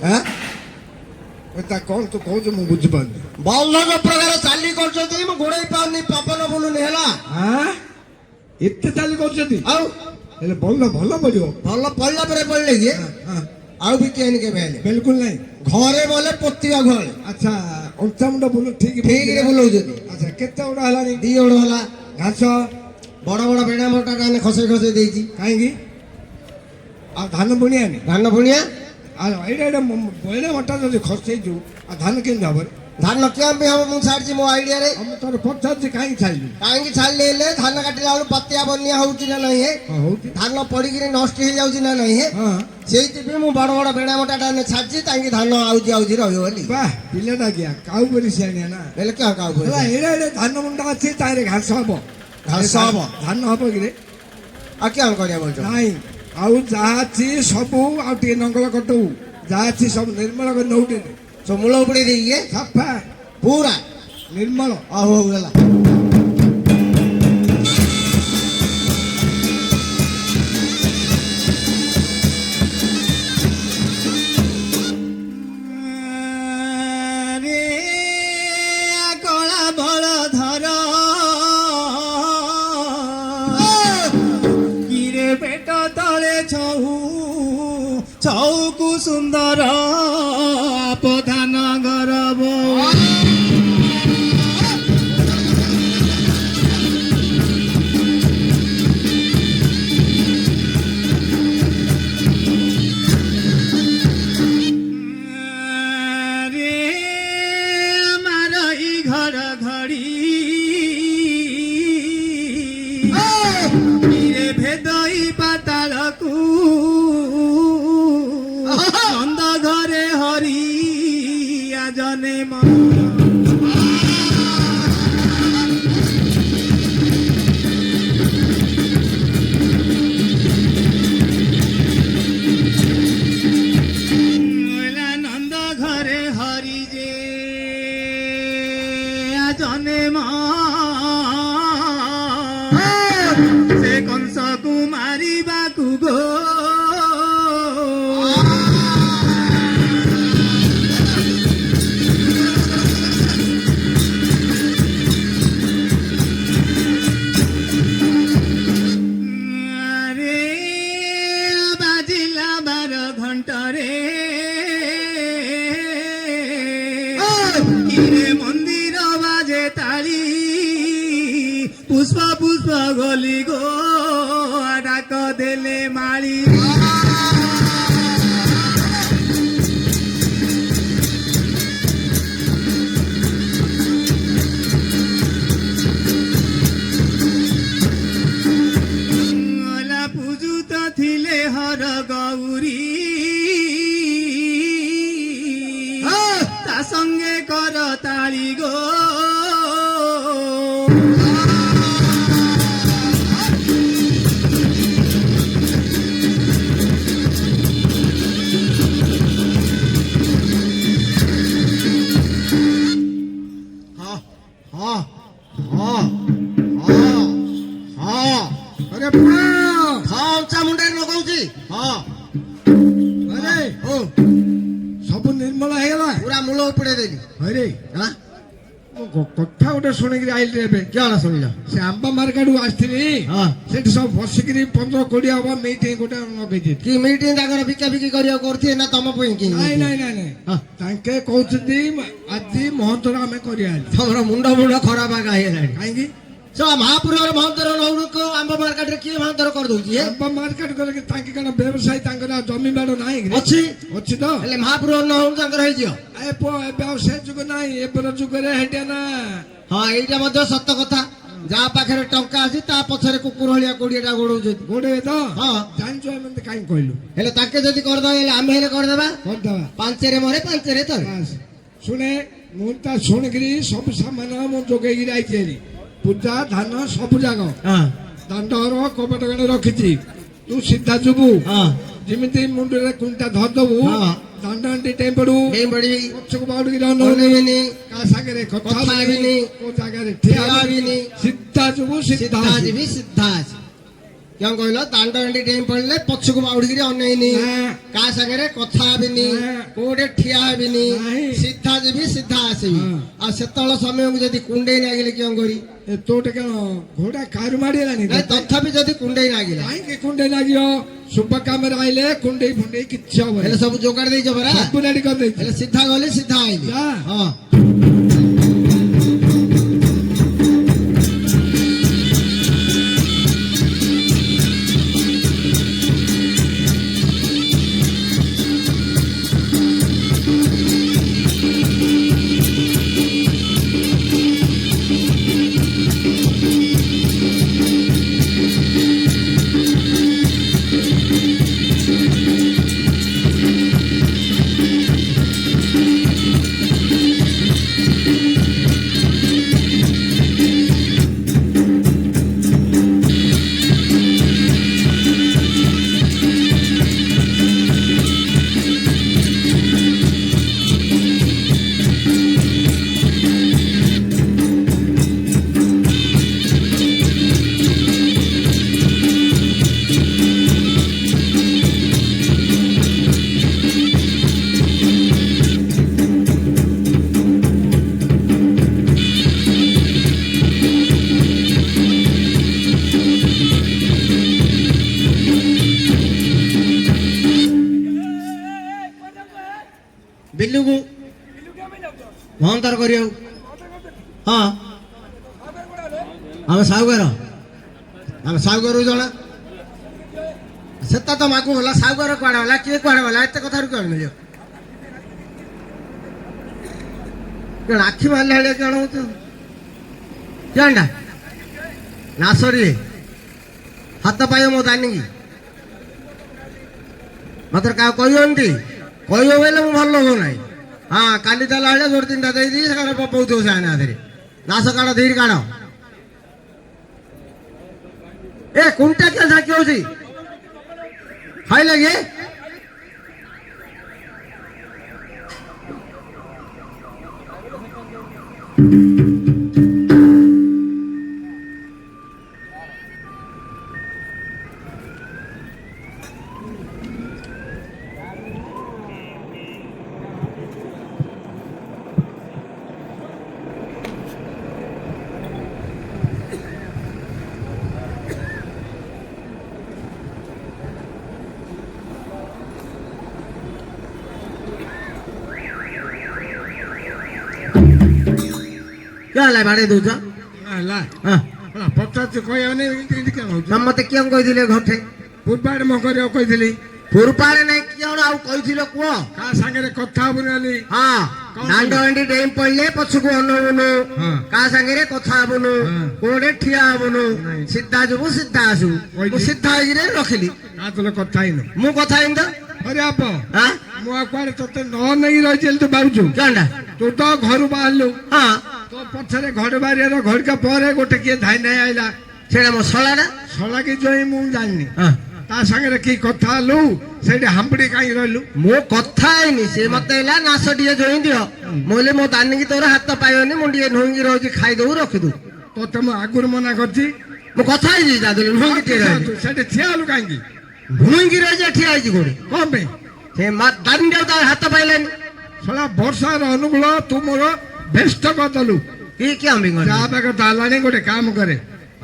হ্যাঁ তা କଣ ତୁ କହୁଛୁ ମୁଁ ବୁଝିପାରୁନି। ଭଲ ପ୍ରକାର ଚାଲି କରୁଛନ୍ତି ମୁଁ ଗୋଡେଇ ପାରୁନି ପବନ ବୁଲୁନି ହେଲା। ଏତେ ଚାଲି କରୁଛନ୍ତି ଆଉ ହେଲେ ଭଲ ଭଲ ପଡିବ। ଭଲ ପଡିଲା ପରେ ପଡିଲେ କି ଆଉ ବିକିଆନି କେବେ ହେଲେ ବିଲକୁଲ ନାହିଁ। ଘରେ ବୋଲେ ପୋତିବା ଘରେ। ଆଚ୍ଛା ଅଣ୍ଟାମୁଣ୍ଡ ବୁଲ ଠିକ ଠିକରେ ବୁଲଉଛନ୍ତି। ଆଚ୍ଛା କେତେ ଓଡ ହେଲାଣି? 2 ଓଡ ହେଲା। ଘାସ ବଡ ବଡ ବେଣା ମୋଟା ଖସେଇ ଖସେଇ ଦେଇଛି। କାହିଁକି? ଆଉ ଧାନ ବୁଣିଆନି? ଧାନ ବୁଣିଆ ଆଉ ଏଇଟା ଏଇଟା ବେଣା ମୋଟା ଯଦି ଖସେଇଛୁ ଆଉ ଧାନ କେମିତି ହବ? ଧାନ କେମିତି ହବ ମୁଁ ଛାଡିଛି ମୋ ଆଇଡିଆରେ। ମୁଁ ତୋର ପଚାରୁଛି କାହିଁକି ଛାଡ଼ିବି? କାହିଁକି ଛାଡିଲେ ହେଲେ ଧାନ କାଟିଲା ବେଳକୁ ବାତ୍ୟା ବନ୍ୟା ହଉଛି ନା ନାହିଁ? ହଉଛି। ଧାନ ପଡିକିରି ନଷ୍ଟ ହେଇଯାଉଛି ନା ନାହିଁ? ସେଇଥିପାଇଁ ମୁଁ ବଡ ବଡ ବେଣା ମୋଟା ଛାଡିଛି ତାଙ୍କି ଧାନ ଆଉଜି ଆଉଜି ରହିବ ବୋଲି। ବାଃ ପିଲାଟା କିଆ କାଉ କରି ସିଆଣିଆ ନା। ହେଲେ କିଆ କାଉ କରି ଏଇଟା ଏଇଟା ଧାନ ମୁଣ୍ଡ ଅଛି ତାରେ ଘାସ ହବ। ଘାସ ହବ ଧାନ ହବ କିରେ? ଆଉ କିଆ କରିବା ବୋଲଛ? ନାଇଁ ଆଉ ଯାହା ଅଛି ସବୁ ଆଉ ଟିକେ ନଙ୍ଗଳ କରିଦବୁ। ଯାହା ଅଛି ସବୁ ନିର୍ମଳ କରି ନଉଟେ ସବୁ ମୂଳ ଉପଡେଇ ଦେଇକି ସଫା ପୁରା ନିର୍ମଳ। ହଉ ହଉ ହେଲା। କଳା ବଳ ଧର କିରେ ପେଟ ତଳେ ଛଉ ଛଉକୁ ସୁନ୍ଦର ପ୍ରଧାନ ଗରବ। ସେ କଂସକୁ ମାରିବାକୁ ଗೋ ବାଜିଲା 12 ଘଣ୍ଟାରେ ମନ୍ଦିର ବାଜେ ତାଳି ପୁଷ୍ପ ପୁଷ୍ପ ଗଲି ଗೋ ଡାକ ଦେଲେ ମାଳି। ପୂଜୁତ ଥିଲେ ହର ଗୌରୀ ତା ସଙ୍ଗେ କର ତାଳି ଗೋ। ସବୁ ନିର୍ମଳ ହେଇଗଲା ପୁରା ମୂଳ ଉପଡେଇ ଦେଲି। ହଇରେ କଥା ଗୋଟେ ଶୁଣିକିରି ଆଇଲି ଏବେ। କଣ ଶୁଣିଲ? ସେ ଆମ୍ବ ମାର୍କେଟ ଆସିଥିଲି ସେଠି ସବୁ ବସିକିରି 15-20 ହବ ମିଟିଂ ଗୋଟେ ଲଗେଇଛି। କି ମିଟିଂ ତାଙ୍କର ବିକା ବିକି କରିବାକୁ କରୁଥିବେ ନା ତମ ପାଇଁ? କି ନାଇଁ ନାଇଁ ନାଇଁ ନାଇଁ ତାଙ୍କେ କହୁଛନ୍ତି ଆଜି ମହନ୍ତର ଆମେ କରିବା। ତମର ମୁଣ୍ଡ ମୁଣ୍ଡ ଖରାପ ଆଗା ହେଇଗଲାଣି। କାହିଁକି? ମହାପୁରୁର ମହନ୍ତର ନଉକୁ ଆମ୍ବ ମାର୍କେଟରେ କିଏ ମହନ୍ତର କରିଦଉଛି? ଆମ୍ବ ମାର୍କେଟ କରିକି ତାଙ୍କେ କଣ ବ୍ୟବସାୟୀ ତାଙ୍କର ଜମି ବାଡ ନାହିଁ ଅଛି? ଅଛି ତ। ହେଲେ ମହାପୁର ନ ହଉ ତାଙ୍କର ହେଇଯିବ। ଏ ପୁଅ ଏବେ ଆଉ ସେ ଯୁଗ ନାହିଁ ଏବେର ଯୁଗରେ ହେଟିଆ ନା। ହଁ ଏଇଟା ମଧ୍ୟ ସତ କଥା। ଯାହା ପାଖରେ ଟଙ୍କା ଅଛି ତା ପଛରେ କୁକୁର ଭଳିଆ 20ଟା ଗୋଡଉଛନ୍ତି। ଗୋଡେ ତ ହଁ ଜାଣିଛୁ ଏମିତି କାହିଁକି କହିଲୁ? ହେଲେ ତାଙ୍କେ ଯଦି କରିଦବା ହେଲେ ଆମେ ହେଲେ କରିଦବା। 5ରେ ମରେ 5ରେ ତ ଶୁଣେ ମୁଁ ତା ଶୁଣିକିରି ସବୁ ସାମାନ ମୁଁ ଯୋଗେଇକିରି ଆଇଛି। ପୂଜା ଧାନ ସବୁ ଯାକ ଦାଣ୍ଡର କବାଟ ଗାଡି ରଖିଛି। ତୁ ସିଧା ଯିବୁ ଯେମିତି ମୁଣ୍ଡରେ କୁଣ୍ଟା ଧରିଦବୁ ଦାଣ୍ଡ ଡେଇଁ ପଡୁ ପଛକୁ ବାଉଡ଼ିକି ଅନେଇବିନି କାହା ସାଙ୍ଗରେ କଥା ହେବିନି କୋଉ ଜାଗାରେ ଠିଆ ହେବିନି ସିଧା ଯିବୁ ସିଧା ଯିବି ସିଧା। କେଉଁ କହିଲ ଦାଣ୍ଡ ଏଣ୍ଡି ଡେଇଁ ପଡ଼ିଲେ ପଛକୁ ବାଉଡ଼ିକିରି ଅନେଇନି ନା। କାହା ସାଙ୍ଗରେ କଥା ହେବିନି ନା। କୋଉଠି ଠିଆ ହେବିନି ନାହିଁ। ସିଧା ଯିବି ସିଧା ଆସିବି ହଁ। ଆଉ ସେତେବେଳେ ସମୟକୁ ଯଦି କୁଣ୍ଡେଇ ଲାଗିଲେ କେଉଁ କରି ଏ ତୋଟେ କଣ ଘୋଡ଼ା କାରୁ ମାଡ଼ିଗଲାଣି ନାଇଁ ତଥାପି ଯଦି କୁଣ୍ଡେଇ ଲାଗିଲା କାହିଁକି କୁଣ୍ଡେଇ ଲାଗିବ ଶୁଭ କାମରେ ଆଇଲେ କୁଣ୍ଡେଇ ଫୁଣ୍ଡେଇ କିଛି ହବନି ହେଲେ ସବୁ ଯୋଗାଡ଼ ଦେଇଛ ପରା ସବୁ ରେଡି କରିଦେଇଛି ହେଲେ ସିଧା ଗଲି ସିଧା ଆଇଲି ଯା। ହଁ ବିଲୁକୁ ମହନ୍ତର କରିବାକୁ ହଁ ଆମେ ସାହୁକାର ଜଣା ସେଟା ତ ମାଗୁ ଗଲା ସାହୁକାର କୁଆଡେ ଗଲା କିଏ କୁଆଡେ ଗଲା ଏତେ କଥାରୁ କୁଆଡେ ମିଳିବ କଣ ଆଖି ମାରିଲା ଭଳିଆ କଣ ହଉଛ ଜାଣିଟା ନାସରିଏ ହାତ ପାଇବ ମୋ ଦାନିକି ମାତ୍ର କାହା କହିବନ୍ତି କହିବ ବୋଇଲେ ମୁଁ ଭଲ ଲୋକ ନାହିଁ ହଁ କାଲି ଦେଲା ଭଳିଆ ଯୋଡ ତିନିଟା ଦେଇଦେଇ ସେ ପକଉଥିବ ସେ ଆନେ ହାତରେ ନାଶ କାଢ ଧୀରେ କାଢ ଏ କୁଣ୍ଟା କିଏ ଝାଙ୍କି ହଉଛି ଖାଇଲେ କି क्या ହେଲା ବାଡେଇ ଦଉଛ ହେଲା ହଁ ପଚାରୁଛୁ କହିବନି ଏମିତି କେଣ ହଉଛି ମତେ କିଏ କହିଥିଲେ ଘଟେ ପୂର୍ବାଡେ ମୋ କରିବାକୁ କହିଥିଲି ପୂର୍ବାଡେ ନାଇଁ କିଏ ଆଉ କହିଥିଲ କୁହ କାହା ସାଙ୍ଗରେ କଥା ହବୁନି ବୋଲି ହଁ ଦାଣ୍ଡ ଏଣ୍ଡି ଡେଇଁ ପଡିଲେ ପଛକୁ ଅନଉନୁ ହଁ। କାହା ସାଙ୍ଗରେ କଥା ହବୁନୁ ହଁ। କୋଉଠି ଠିଆ ହବୁନୁ ନାଇଁ। ସିଧା ଯିବୁ ସିଧା ଆସିବୁ କହିଛି। ମୁଁ ସିଧା ହେଇକିରି ରଖିଲି କାହା ତୋର କଥା ହେଇନୁ ମୁଁ କଥା ହେଇନି ତ ଅରେ ବାପ ହଁ ମୁଁ ଆଉ କୁଆଡେ ତତେ ନ ନେଇକି ରହିଛି ବୋଲି ତୁ ଭାବୁଛୁ ଜାଣିଲା ତୁ ତ ଘରୁ ବାହାରିଲୁ ହଁ ତୋ ପଛରେ ଘର ବାରିର ଘରିକା ପରେ ଗୋଟେ କିଏ ଧାଇ ନାଇ ଆଇଲା ସେଇଟା ମୋ ଶଳାଟା ଶଳା କି ଜଇଁ ମୁଁ ଜାଣିନି ହଁ ତା ସାଙ୍ଗରେ କି କଥା ହେଲୁ ସେଇଠି ହାମ୍ପୁଡି କାହିଁ ରହିଲୁ ମୁଁ କଥା ହେଇନି ସେ ମତେ ହେଲା ନାଶ ଟିକେ ଜୋଇଁ ଦିଅ ମୁଁ କହିଲି ମୋ ଦାନିକି ତୋର ହାତ ପାଇବନି ମୁଁ ଟିକେ ନୁଇଁକି ରହୁଛି ଖାଇଦବୁ ରଖିଦବୁ ତୋତେ ମୁଁ ଆଗରୁ ମନା କରିଛି ମୁଁ କଥା ହେଇଛି ତା ଦେହରେ ନୁଇଁକି ଟିକେ ରହିଲି ସେଠି ଠିଆ ହେଲୁ କାହିଁକି ନୁଇଁକି ରହିଛି ଠିଆ ହେଇଛି କୋଉଠି କଣ ପାଇଁ ସେ ଦାନି ତା ହାତ ପାଇଲାନି ଶଳା ବର୍ଷାର ଅନୁକୂଳ ତୁ ମୋର ବେଷ୍ଟ କରିଦେଲୁ କିଏ ଆମେ ଯାହା ପାଖ କଥା ହେଲାଣି ଗୋଟେ କାମ କରେ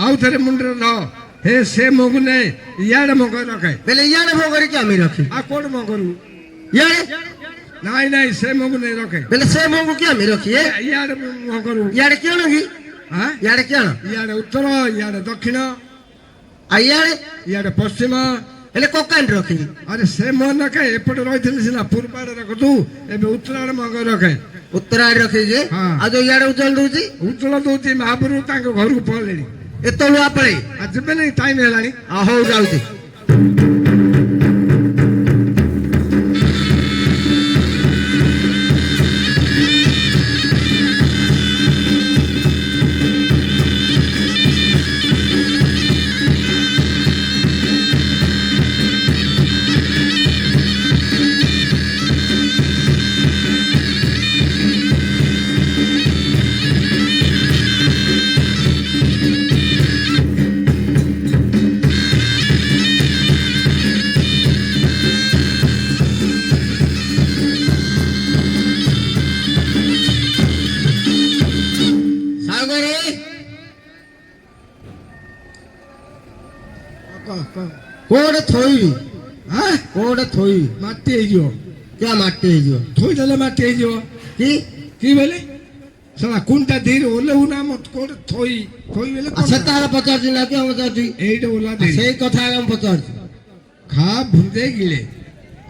ଆଉ ଥରେ ମୁଣ୍ଡରେ ରହ ହେ ସେ ମଗୁ ନେ ଇଆଡେ ମଗ ରଖେ ବେଲେ ଇଆଡେ ମୋ କରିକି ଆମେ ରଖି ଆଉ କୋଉଠି ମଗ କରିବୁ ଇଆଡେ ନାଇଁ ନାଇଁ ସେ ମଗୁ ନେଇ ରଖେ ବେଲେ ସେ ମୋକୁ କି ଆମେ ରଖି ଇଆଡେ ମଗ କରିବୁ ଇଆଡେ କିଅଣ କି ହଁ ଇଆଡେ କିଅଣ ଇଆଡେ ଉତ୍ତର ଇଆଡେ ଦକ୍ଷିଣ ଆଉ ଇଆଡେ ଇଆଡେ ପଶ୍ଚିମ ହେଲେ କୋକାଣ୍ଡ ରଖି ଆରେ ସେ ମଗ ରଖେ ଏପଟେ ରହିଥିଲେ ସିନା ପୂର୍ବ ଆଡେ ରଖୁ ଏବେ ଉତ୍ତର ଆଡେ ମଗ ରଖେ ଉତ୍ତର ଆଡେ ରଖିଛି ହଁ। ଆଉ ଯୋଉ ଇଆଡେ ଉଜ୍ଜଳ ଦଉଛି ଉଜ୍ଜଳ ଦଉଛି ମହାପୁରୁ ତାଙ୍କ ଘରକୁ ପଳେଇଲେଣି ଏତେବେଳୁ ଆପଳେ ଆଉ ଯିବେନି ଟାଇମ ହେଲାଣି ହଉ ଯାଉଛି କୋଉଟେ ଥୋଇବି ଆଁ କୋଉଟେ ଥୋଇବି ମାଟି ହେଇଯିବ କିଆ ମାଟି ହେଇଯିବ ଥୋଇଦେଲେ ମାଟି ହେଇଯିବ କି କି ବେଲେ ଶଳା କୁଣ୍ଟା ଧୀରେ ଓଲେವು ନା ମତ କୋଉଠି ଥୋଇ ଥୋଇ ବେଲେ ସେଟା ହେଲେ ପଚାରୁଛି ନା କିଏ ପଚାରୁଛି ଏଇଟା ଓଲା ଧୀରେ ସେଇ କଥା ଆଗ ମୁଁ ପଚାରୁଛି ଖା ଭୁଞ୍ଜେ ଗିଳେ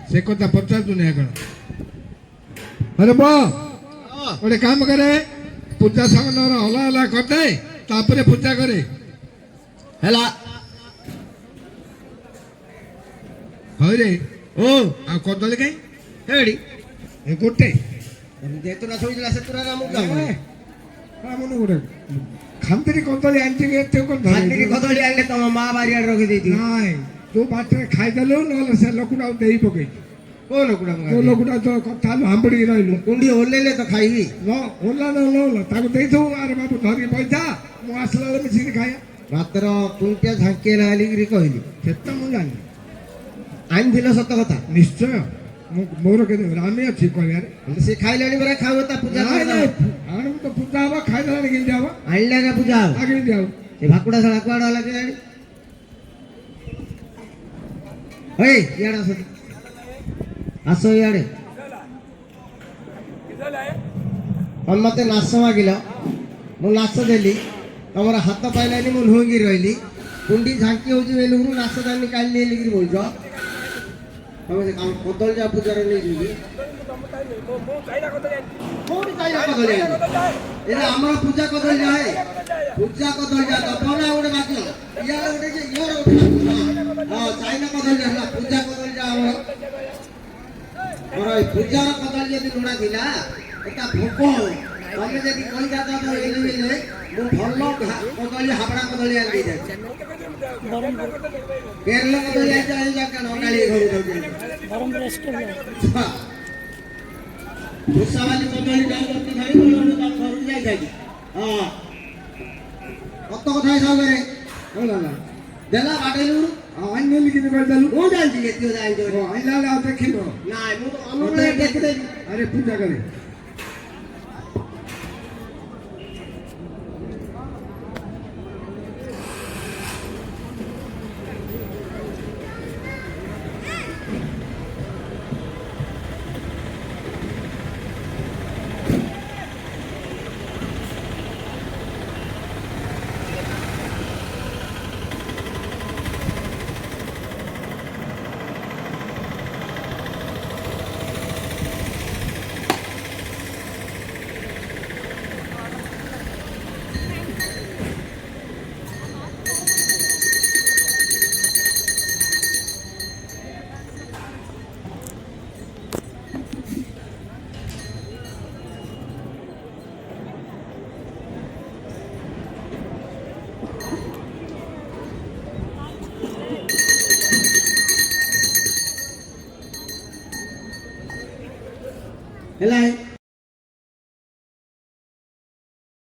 ସେ କଥା ପଚାରୁଛୁ ନା କଣ ଆରେ ବ ଗୋଟେ କାମ କରେ ପୂଜା ସାମନାର ହଲା ହଲା କରିଦେ ତାପରେ ପୂଜା କରେ ହେଲା ହଇରେ ଓ ଆଉ କଦଳୀ କାଇଁ ହେଡ଼ି ଏ ଗୋଟେ ଯେତୁରା ଶୋଇଥିଲା ସେତୁରା ନା ମୁଁ ମନେ ଗୋଟେ ଖାନ୍ତିରି କଦଳୀ ଆଣିଛି ଏତେ ଖାଲି କଦଳୀ ଆଣିଲେ ତମ ମା ବାରିଆଡେ ରଖିଦେଇଥିବ ନାଇଁ ତୁ ବାଟରେ ଖାଇଦେଲୁ ନହେଲେ ସେ ଲୋକଟାକୁ ଦେଇ ପକେଇଛୁ କୋଉ ଲୋକଟା କୋଉ ଲୋକଟା ତ କଥା ହେଲୁ ହାମ୍ବୁଡ଼ିକି ରହିଲୁ କୁଣ୍ଡି ଓହ୍ଲେଇଲେ ତ ଖାଇବି ଓଲା ଓଲା ତାକୁ ଦେଇଥିବୁ ଆରେ ବାବୁ ଧରିକି ପଇସା ମୁଁ ଆସିଲା ବେଳେ ମିଶିକି ଖାଇବା ମାତ୍ର କୁଣ୍ଟିଆ ଝାଙ୍କିଲା ବୋଲିକିରି କହିଲି ସେଟା ମୁଁ ଜାଣିନି ଆଣିଥିଲ ସତ କଥା ନିଶ୍ଚୟ ମୋର କେତେ ରାମି ଅଛି କହିବାରେ ସେ ଖାଇଲାଣି ପରା ଖାଉ ତା ପୂଜା ଆଣିବୁ ତ ପୂଜା ହବ ଖାଇଦେଲାଣି କେମିତି ହବ ଆଣିଲେ ଆଗା ପୂଜା ହବ ଆଉ କେମିତି ହବ ସେ ଭାକୁଡ଼ା ଶାଳା କୁଆଡେ ହେଲା କେଜାଣି ହଇ ଇଆଡେ ଆସ ଇଆଡେ ତମେ ମତେ ନାଶ ମାଗିଲ ମୁଁ ନାଶ ଦେଲି ତମର ହାତ ପାଇଲାନି ମୁଁ ଲୁହଙ୍ଗିରି ରହିଲି କୁଣ୍ଡି ଝାଙ୍କି ହଉଛି ବେଲୁରୁ ନାଶ ଦାନି କାଲି ନେଇକିରି ବଲୁଛ ତମେ ସେ କଦଳୀ ଯା ପୂଜାରେ ନେଇଯିବି କୋଉଠି ଚାଇନା କଦଳୀ ଆଣିବି ଏଇଟା ଆମର ପୂଜା କଦଳୀ ଯାଏ ପୂଜା କଦଳୀ ଯା ଦବ ନା ଗୋଟେ ବାକ୍ୟ ଇଆଡେ ଗୋଟେ ଯେ ଇଆଡେ ଗୋଟେ ହଁ ଚାଇନା କଦଳୀ ହେଲା ପୂଜା କଦଳୀ ଯା ଆମର ଏଇ ପୂଜାର କଦଳୀ ଯଦି ଲୋଡ଼ା ଥିଲା ଏଟା ଭୋକ ହବ ତମେ ଯଦି କହିଥାନ୍ତ ତ ଏଇନେ ମୁଁ ଭଲ କଦଳୀ ହାବଡ଼ା କଦଳୀ ଆଣି ଦେଇଥାନ୍ତି କେରଳ କଦଳୀ ଆଣି କେନ ଅଙ୍ଗାଳି ଘରୁ ଭୂଷାବାଲି କଦଳୀ ଯାଉଛନ୍ତି ଧରି ତମ ଘରକୁ ଯାଇଥାନ୍ତି ହଁ କତ କଥା ହିସାବରେ ଦେଲା ବାଟେଇଲୁ ଆଣିଲି କିନ୍ତୁ କହିଦେଲୁ ମୁଁ ଜାଣିଛି ଏତିକି ଜାଣିଛି ଆଣିଲା ବେଳେ ଆଉ ଦେଖିବ ନାଇଁ ମୁଁ ତ ଅନୁକୂଳ ଦେଖିଦେଲି ଆରେ ପୂଜା କରେ ହେଲା